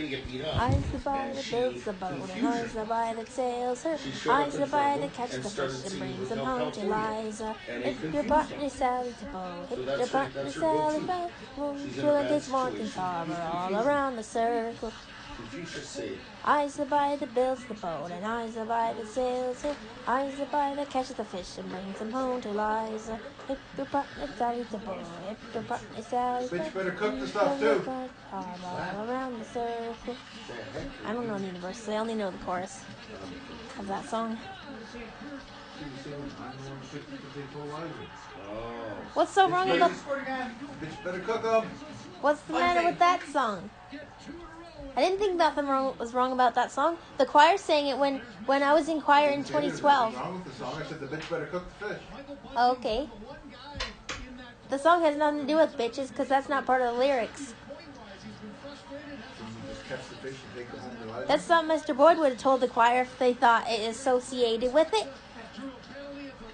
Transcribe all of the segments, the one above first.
I's the bar that builds the boat, and I's the bar that sails her. I's the bar that catches the fish and brings them home to Liza. If your partner Sally to bow, hit your partner Sally bow. She'll take Morton's Harbor all around the circle. I's the bar that builds the boat, and I's the bar that sails her. I's the bar that catches the fish and brings them home to Liza. If your partner Sally to bow, if your partner Sally to bow. Bitch better cook the stuff too. All around the circle. I don't know the verse, I only know the chorus of that song. What's so wrong about? Bitch better cook them. What's the matter with that song? I didn't think nothing was wrong about that song. The choir sang it when I was in choir in 2012. What's wrong with the song? I said the bitch better cook the fish. Okay. The song has nothing to do with bitches because that's not part of the lyrics. That's something Mr. Boyd would have told the choir if they thought it associated with it.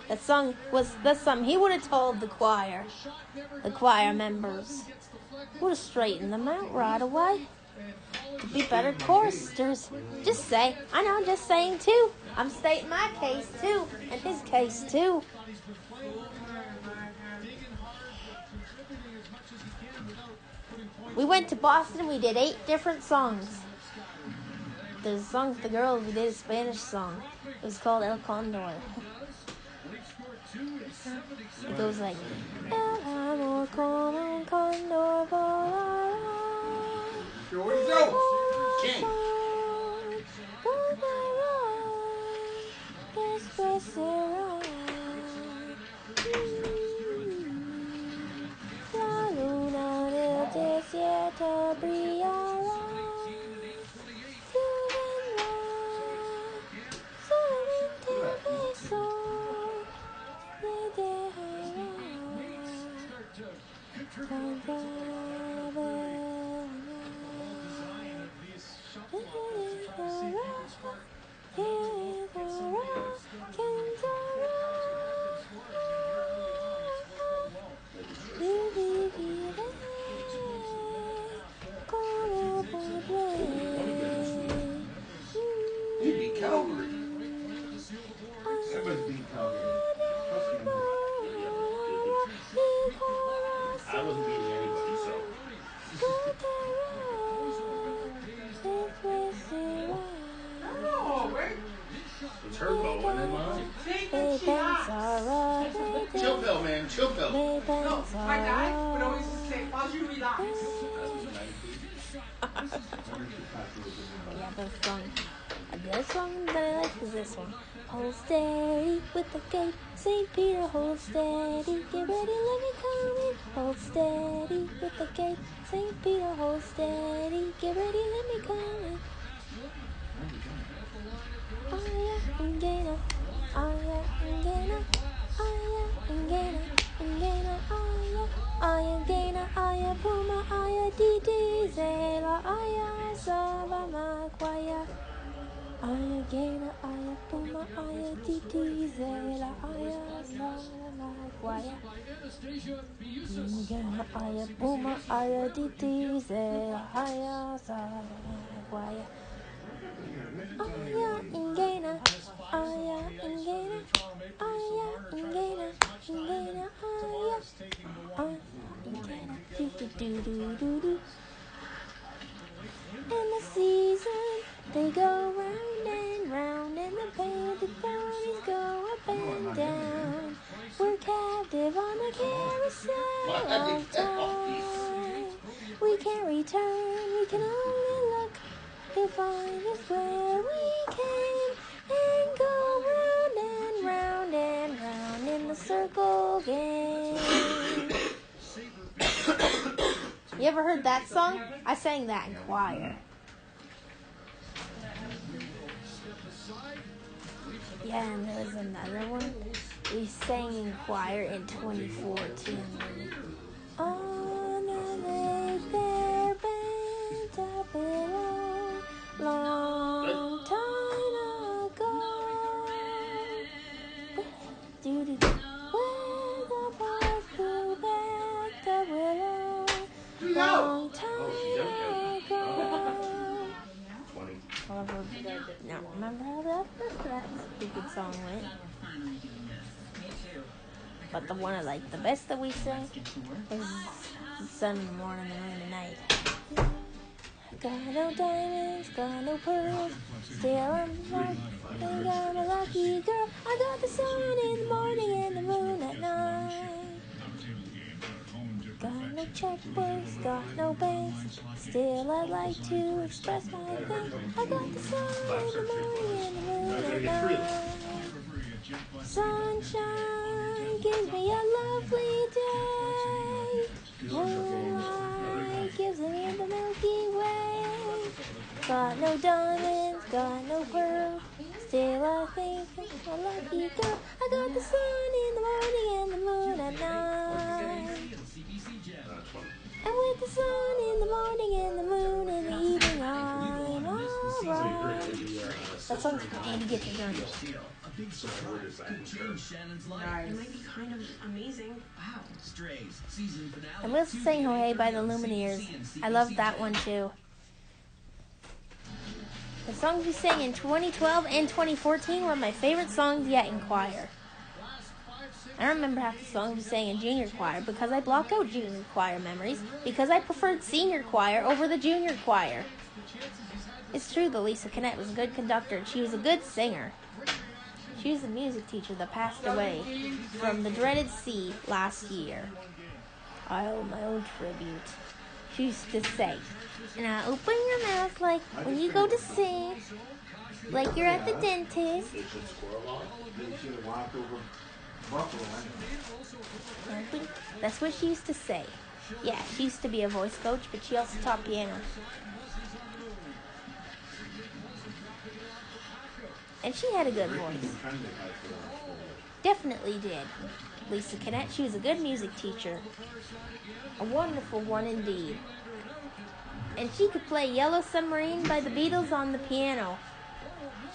That song was something he would have told the choir members. Would have straightened them out right away. To be better choristers. Just say, I know, just saying too. I'm stating my case too, and his case too. We went to Boston, we did 8 different songs. There's a song with the girls, we did a Spanish song. It was called El Condor. It goes like, El amor como un condor volará. Después será. La luna del desierto brillará. Tú vendrás, solamente un beso me dejará. Calgary. Everybody's beating Calgary. I wasn't beating anybody, so. It's her bow and then mine. Chill pill, man. Chill pill. No, my guy would always say, "Why you relax?" Yeah, the song that I like is this one. Hold steady with the gate, St. Peter, hold steady. Get ready, let me come in. Hold steady with the gate, St. Peter, hold steady. Get ready, let me come in. Aya, Ingena, aya, Ingena, aya, Ingena, Ingena, aya, aya, Ingena, aya, Puma, aya, Didi, Zela, aya, Sava, Makwaya. Aya, Ingena, aya, Puma, aya, Didi, Zela, aya, Sava, Makwaya. Ingena, aya, Puma, aya, Didi, Zela, aya, Sava, Makwaya. Aya, Ingena, aya, Ingena, aya, Ingena, Ingena, aya, Ingena, do-do-do-do-do-do. In the season, they go round and round, and the ponies go up and down. We're captive on the carousel of time. We can't return, we can only look. To find us where we came and go round and round and round in the circle game. You ever heard that song? I sang that in choir. Yeah, and there was another one we sang in choir in 2014. On a lake there bent a willow, long time ago. Where the boys grew back the willow, long time ago. don't remember how that stupid song went. But the one I like the best that we sang is the sun in the morning, the moon at night. Got no diamonds, got no pearls, still I'm like, think I'm a lucky girl. I got the sun in the morning and the moon at night. Got no checkbooks, got no banks, still I'd like to express my thanks. I got the sun in the morning and the moon at night. Sunshine gives me a lovely day. Moonlight gives me the Milky Way. Got no diamonds, got no pearls, still I think I'm a lucky girl. I got the sun in the morning and the moon at night. And with the sun in the morning and the moon in the evening, I'm alright. That song's from Andy Gets It Done. Nice. It might be kind of amazing. Wow. And we'll sing "Oh Hey" by the Lumineers. I love that one too. The songs we sang in 2012 and 2014 were my favorite songs yet in choir. I don't remember half the songs we sang in junior choir because I block out junior choir memories because I preferred senior choir over the junior choir. It's true that Lisa Canet was a good conductor and she was a good singer. She was a music teacher that passed away from the dreaded sea last year. I owe my own tribute. She used to say, now open your mouth like when you go to sing, like you're at the dentist. That's what she used to say. Yeah, she used to be a voice coach, but she also taught piano. And she had a good voice. Definitely did. Lisa Canet, she was a good music teacher. A wonderful one indeed. And she could play Yellow Submarine by the Beatles on the piano.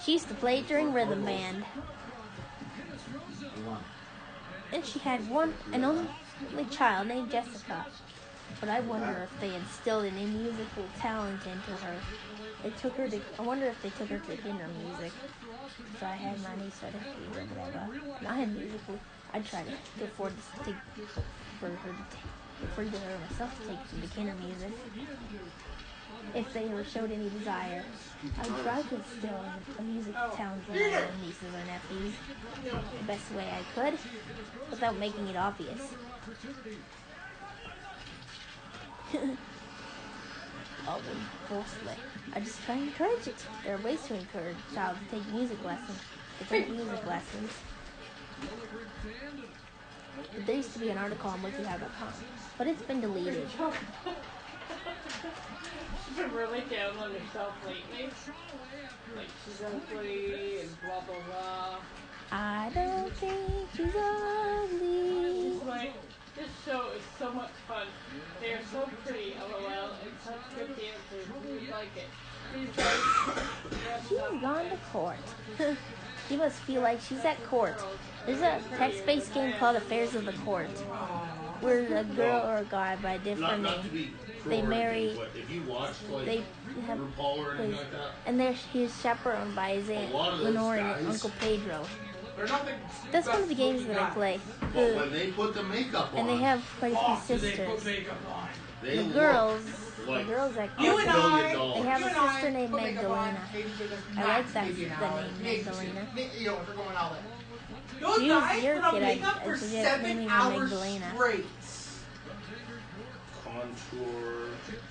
She used to play it during rhythm band. And she had an only child named Jessica. But I wonder if they instilled any musical talent into her. I wonder if they took her to kinder music. So I had money, so I didn't do whatever. And I had musical. I'd try to afford for her myself to take them to kinder music. If they ever showed any desire, I would try to instill a musical talent in my own nieces or nephews the best way I could, without making it obvious. I wouldn't force it. I just try and encourage it. There are ways to encourage a child to take music lessons. But there used to be an article on WikiHow.com, but it's been deleted. She's been really down on herself lately. Like she's ugly and blah blah blah. I don't think she's ugly. It's like this show is so much fun. They are so pretty, LOL, and such good dancers. Who would like it? These guys She's gone to court. She must feel like she's at court. There's a text-based game called Affairs of the Court, where a girl or a guy by a different name, they marry, they have, and he's chaperoned by his Aunt Lenore and Uncle Pedro. That's one of the games that I play. When they put the makeup on, and they have quite a few sisters. The girls at You and I, they have a sister named Magdalena. I like that the name Magdalena. Those She was guys your put on kid. makeup I for suggest 7 naming her hours Magdalena. straight. contour.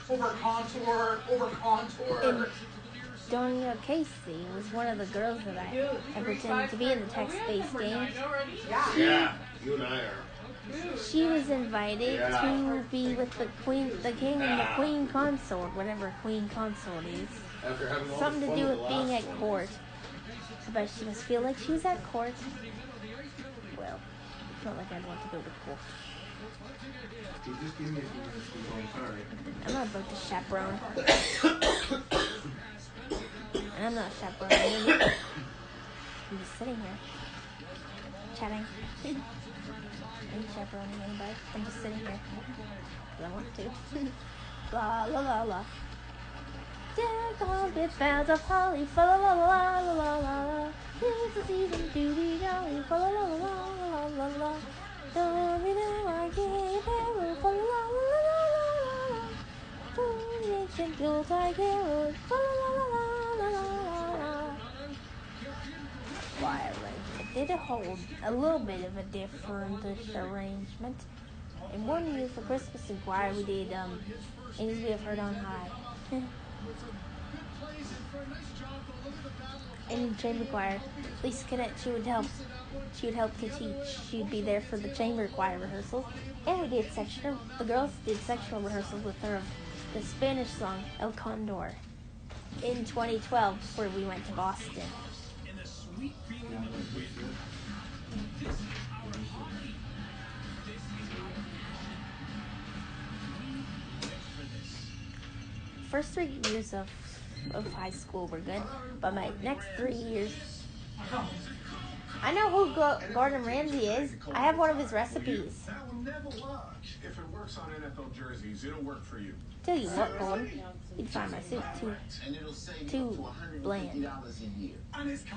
Over contour. And Donia Casey was one of the girls that I pretended to be in the text-based game. Yeah, you and I are. She was invited to be with the king and the queen consort, whatever queen consort is. After having all Something the to fun do of with the being last at one. court. But she must feel like she's at court. Well, it's not like I'd want to go to court. You just give me a few minutes to go, sorry. I'm not about to chaperone. And I'm not chaperoning you. I'm just sitting here, chatting. I ain't chaperoning anybody. I'm just sitting here because I want to. Blah, la, la, la. Deck all with boughs of holly, fa la la la la la la la. Tis the season to be jolly, fa la la la la la la la. Don't be there, I can't help, fa la la la la la la. For the ancient Yuletide carols, fa la la la la la la la. Why, I did a little bit of a different arrangement. And one year for Christmas in choir we did Angels We Have Heard on High. In chamber choir, Lisa Cadet, she would help to teach. She'd be there for the chamber choir rehearsals. And we did the girls did sectional rehearsals with her of the Spanish song El Condor in 2012 before we went to Boston. First 3 years of high school were good, but my next 3 years, I know who Gordon Ramsay is. I have one of his recipes. That will never work. If it works on NFL jerseys, it'll work for you. Tell you what, Gordon, you'd find my soup too bland.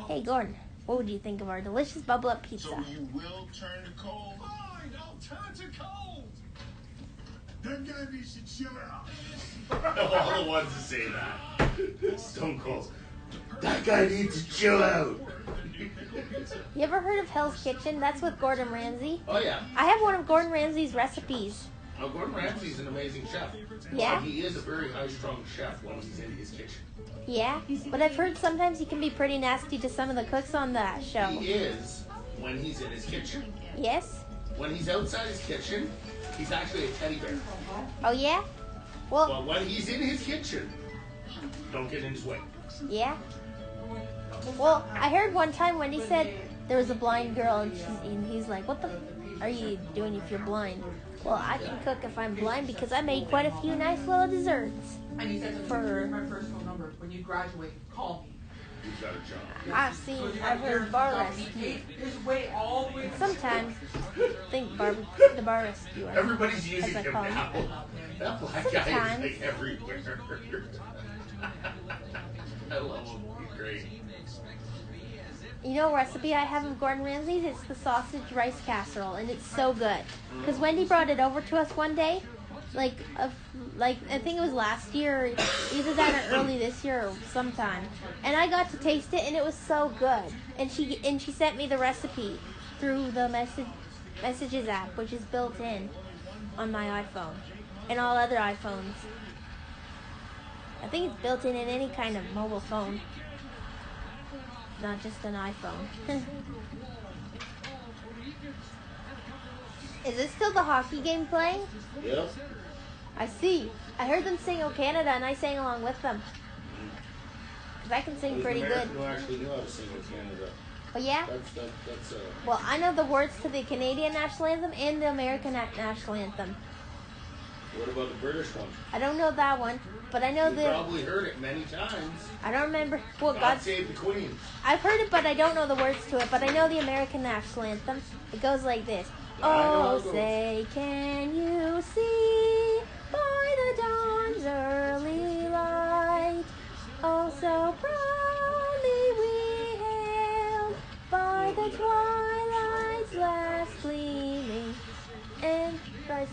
Hey, Gordon, what would you think of our delicious bubble up pizza? So you will turn to cold? Fine, I'll turn to cold. That guy needs to chill out. All the ones to say that. Stone Cold. That guy needs to chill out. You ever heard of Hell's Kitchen? That's with Gordon Ramsay. Oh, yeah. I have one of Gordon Ramsay's recipes. Oh, Gordon Ramsay's an amazing chef. Yeah? He is a very high-strung chef when he's in his kitchen. Yeah? But I've heard sometimes he can be pretty nasty to some of the cooks on that show. He is when he's in his kitchen. Yes? When he's outside his kitchen, he's actually a teddy bear. Oh, yeah? Well, But when he's in his kitchen, don't get in his way. yeah? Well, I heard one time when he said there was a blind girl and he's like, what the are you doing if you're blind? Well, I can cook if I'm blind because I made quite a few nice little desserts. And he said, here's my personal number. When you graduate, call me. He's got a job. I've heard bar rescue. Just wait all the way. Sometimes think the bar rescue. Everybody's using as I him call him. now. That black guy is Sometimes. like everywhere. I love him. He's great. You know a recipe I have of Gordon Ramsay's? It's the sausage rice casserole, and it's so good. Because Wendy brought it over to us one day, like I think it was last year, or either that or early this year, or sometime. And I got to taste it, and it was so good. And she sent me the recipe through the messages app, which is built in on my iPhone and all other iPhones. I think it's built in any kind of mobile phone. Not just an iPhone. Is this still the hockey game playing? Yep. I see. I heard them sing "O Canada" and I sang along with them. Because I can sing pretty good. Who actually knew how to sing with Canada. Oh yeah? That's Well, I know the words to the Canadian national anthem and the American national anthem. What about the British one? I don't know that one, but I know You probably heard it many times. I don't remember. Well, God Save the Queen. I've heard it, but I don't know the words to it. But I know the American national anthem. It goes like this. I know how Oh, it goes. say, can you see by the dawn's early light? Oh, so proudly we hailed by the twilight's last gleaming, and bright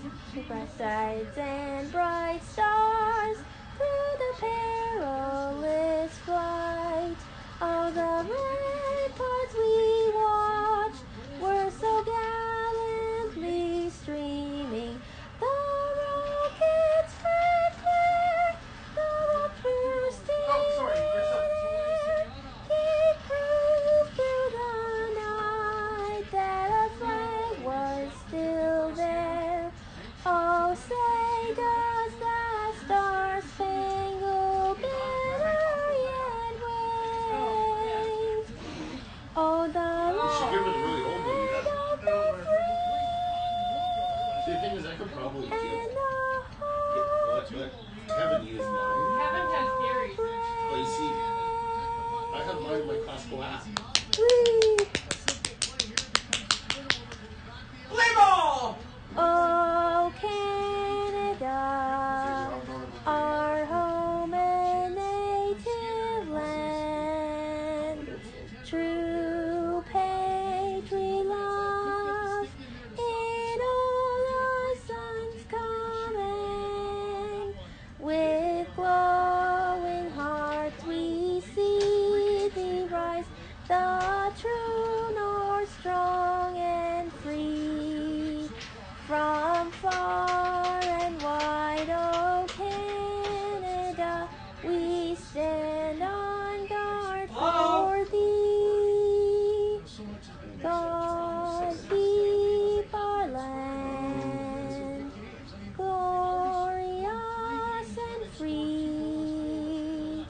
sides and bright stars through the perilous flight. Oh, the ramparts we watched were so gallantly streaming. The rockets crackling, the raptures steaming. He proved through the night that a flag was still there. Oh, say does the star-spangled banner yet wave? Oh, the You should give it a really old movie then. land of the free See, the thing is, I could probably and give the heart what Kevin used mine. Kevin has theories. But you see, I have mine in my Costco app. free. Play ball! Oh, Canada, our home and stand on guard for thee. God keep our land glorious and free.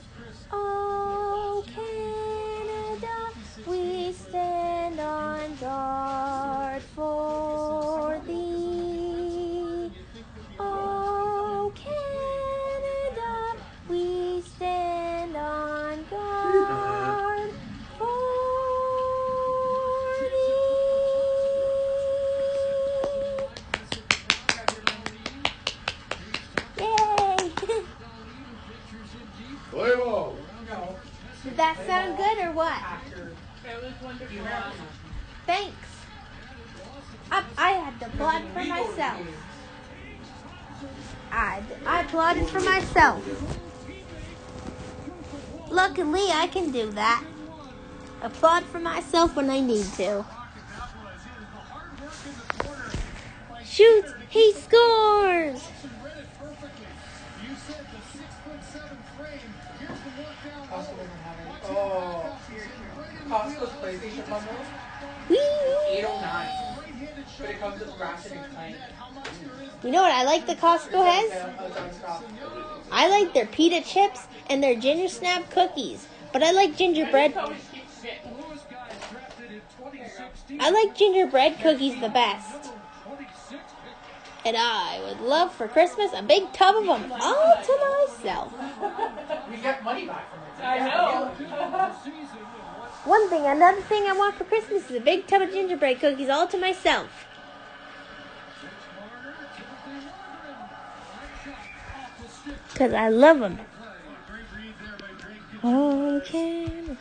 Oh, Canada, we stand on guard for thee. Oh, Canada, we stand on guard for thee. Yay! Play ball. No. Did that sound good or what? After It was wonderful. you have Thanks. I had to applaud for myself. I applauded for myself. Luckily, I can do that. Applaud for myself when I need to. Shoots, he scores! Costco doesn't have any. Oh, Costco's PlayStation bundle, Whee! $8.09. But it comes with Ratchet and Clank. You know what I like the Costco has? It's on stock. I like their pita chips and their ginger snap cookies. But I like gingerbread. I like gingerbread cookies the best. And I would love for Christmas a big tub of them all to myself. We get money back from it. I know. Another thing I want for Christmas is a big tub of gingerbread cookies all to myself. Because I love them. Oh, can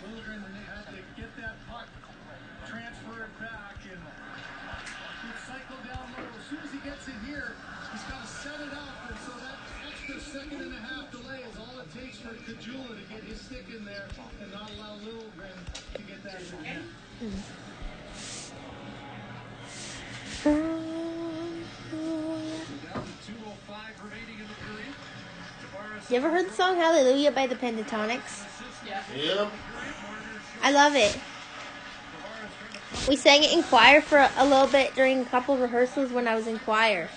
Transfer it back and cycle down low. As soon as he gets it here, he's got to set it up. And so that extra second and a half delay is all it takes for Kajula to get his stick in there and not allow Littlegren to get that in there. You ever heard the song Hallelujah by the Pentatonics? Yep. I love it. We sang it in choir for a little bit during a couple of rehearsals when I was in choir.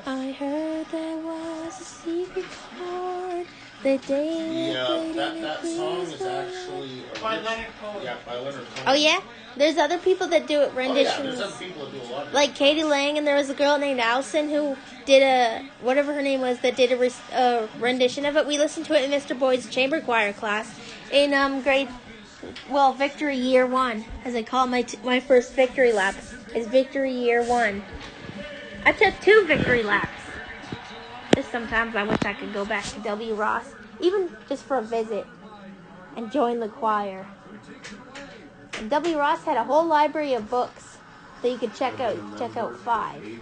I heard there was a secret chord the day we played That song is actually By Leonard Cohen. Yeah, by Leonard Cohen. Oh yeah? There's other people that do it Oh, yeah, renditions. there's other people that do a lot of Like Katie Lang, and there was a girl named Allison who did a, whatever her name was, that did a rendition of it. We listened to it in Mr. Boyd's chamber choir class in Victory Year 1, as I call my first victory lap, is Victory Year 1. I took 2 victory laps. Just sometimes I wish I could go back to W. Ross, even just for a visit, and join the choir. And W. Ross had a whole library of books that you could check out 5.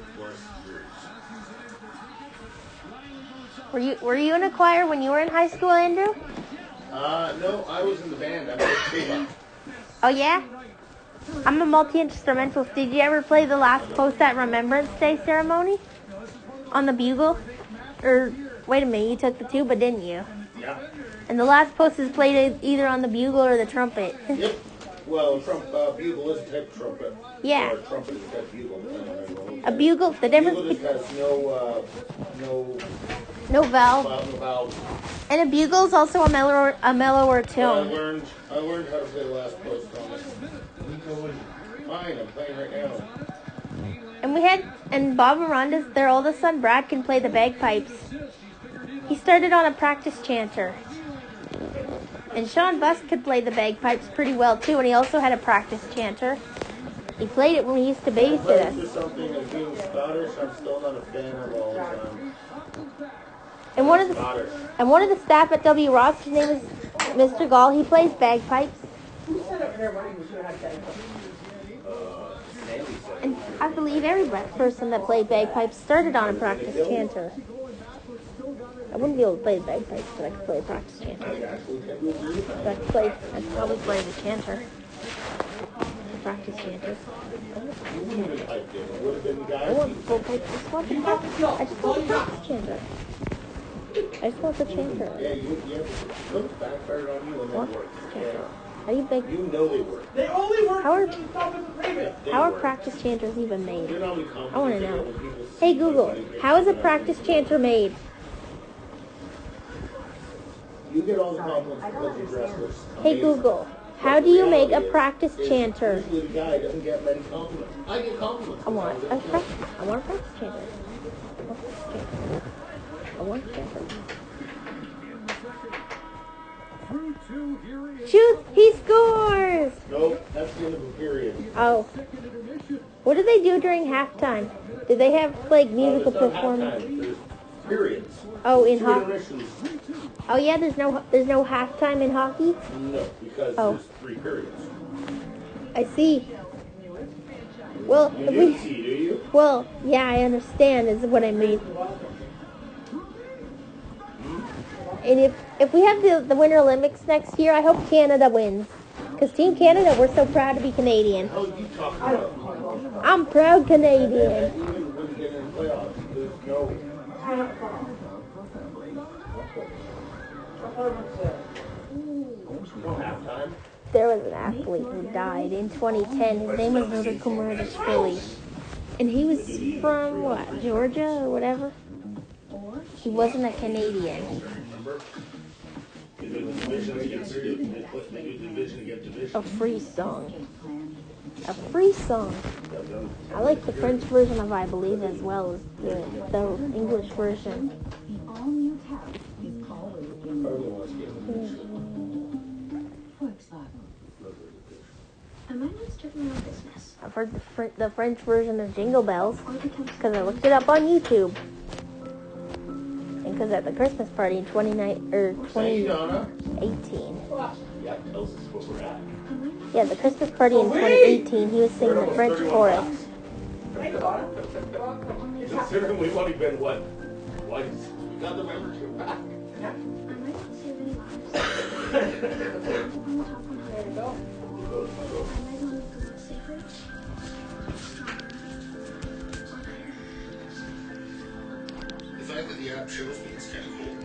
Were you in a choir when you were in high school, Andrew? No, I was in the band. I played tuba. Oh yeah? I'm a multi-instrumentalist. Did you ever play the last post at Remembrance Day ceremony? On the bugle? Or, wait a minute, you took the tuba, didn't you? Yeah. And the last post is played either on the bugle or the trumpet. Yep. Well, bugle is a type of trumpet. Yeah. Or a trumpet is a type of bugle. A bugle, the difference Bugle just has no valve. no valve. And a bugle is also a mellower I tone. learned how to play the last post on it. Fine, I'm playing right now. And Bob Miranda's, their oldest son, Brad, can play the bagpipes. He started on a practice chanter. And Sean Busk could play the bagpipes pretty well, too, and he also had a practice chanter. He played it when he used to babysit us. There's something as being Scottish, I'm still not a fan of all the time. And one of the staff at W. Ross, his name is Mr. Gall, he plays bagpipes. Who said up there money was going to have that? And I believe every person that played bagpipes started on a practice chanter. I wouldn't be able to play the bagpipes, but I could play a practice chanter. So I'd probably play the chanter. The practice chanter. I want the full pipe. I just want the practice chanter. I just want the chanter. Yeah, those backfired on you and What? then worked. Chanter. How do you make? You know they work. They only work How are- when you stop at the prevent. How are practice chanters even made? You know how many I want to compliments they know. get when people see Hey Google, somebody how is a get practice something? chanter made? You get all the compliments because you dress this. Hey Google, how do you make a practice chanter? Usually the guy doesn't get many compliments. I get compliments. I want a practice chanter. I want a chanter. Shoot! He scores! Nope, that's the end of the period. Oh. What did they do during halftime? Did they have like musical There's no performance? halftime, there's periods. Oh, in Two hockey. intermissions. Oh yeah, there's no halftime in hockey. No, because Oh. there's 3 periods. I see. Well, You if do we, see, do you? well, yeah, I understand. Is what I mean. And if we have the Winter Olympics next year, I hope Canada wins. Because Team Canada, we're so proud to be Canadian. How are you talking about? I'm proud Canadian. Even when you get in the playoffs, there's no... No halftime. There was an athlete who died in 2010. His name was Philly. And he was from, what, Georgia or whatever? He wasn't a Canadian. Remember? They do division against division. They do division against division. A free song. A free song. I like the French version of I Believe as well as the English version. Am I not starting my own business? I've heard the French version of Jingle Bells because I looked it up on YouTube. And because at the Christmas party in 2018. Yeah, tells us where we're at. Yeah, the Christmas party in 2018, he was singing the French chorus. Considering we've only been, what, twice? We got the membership back. I might not save any lives. There you go. I might not have the most sacred, stronger, or better. The fact that the app shows me is kind of cool.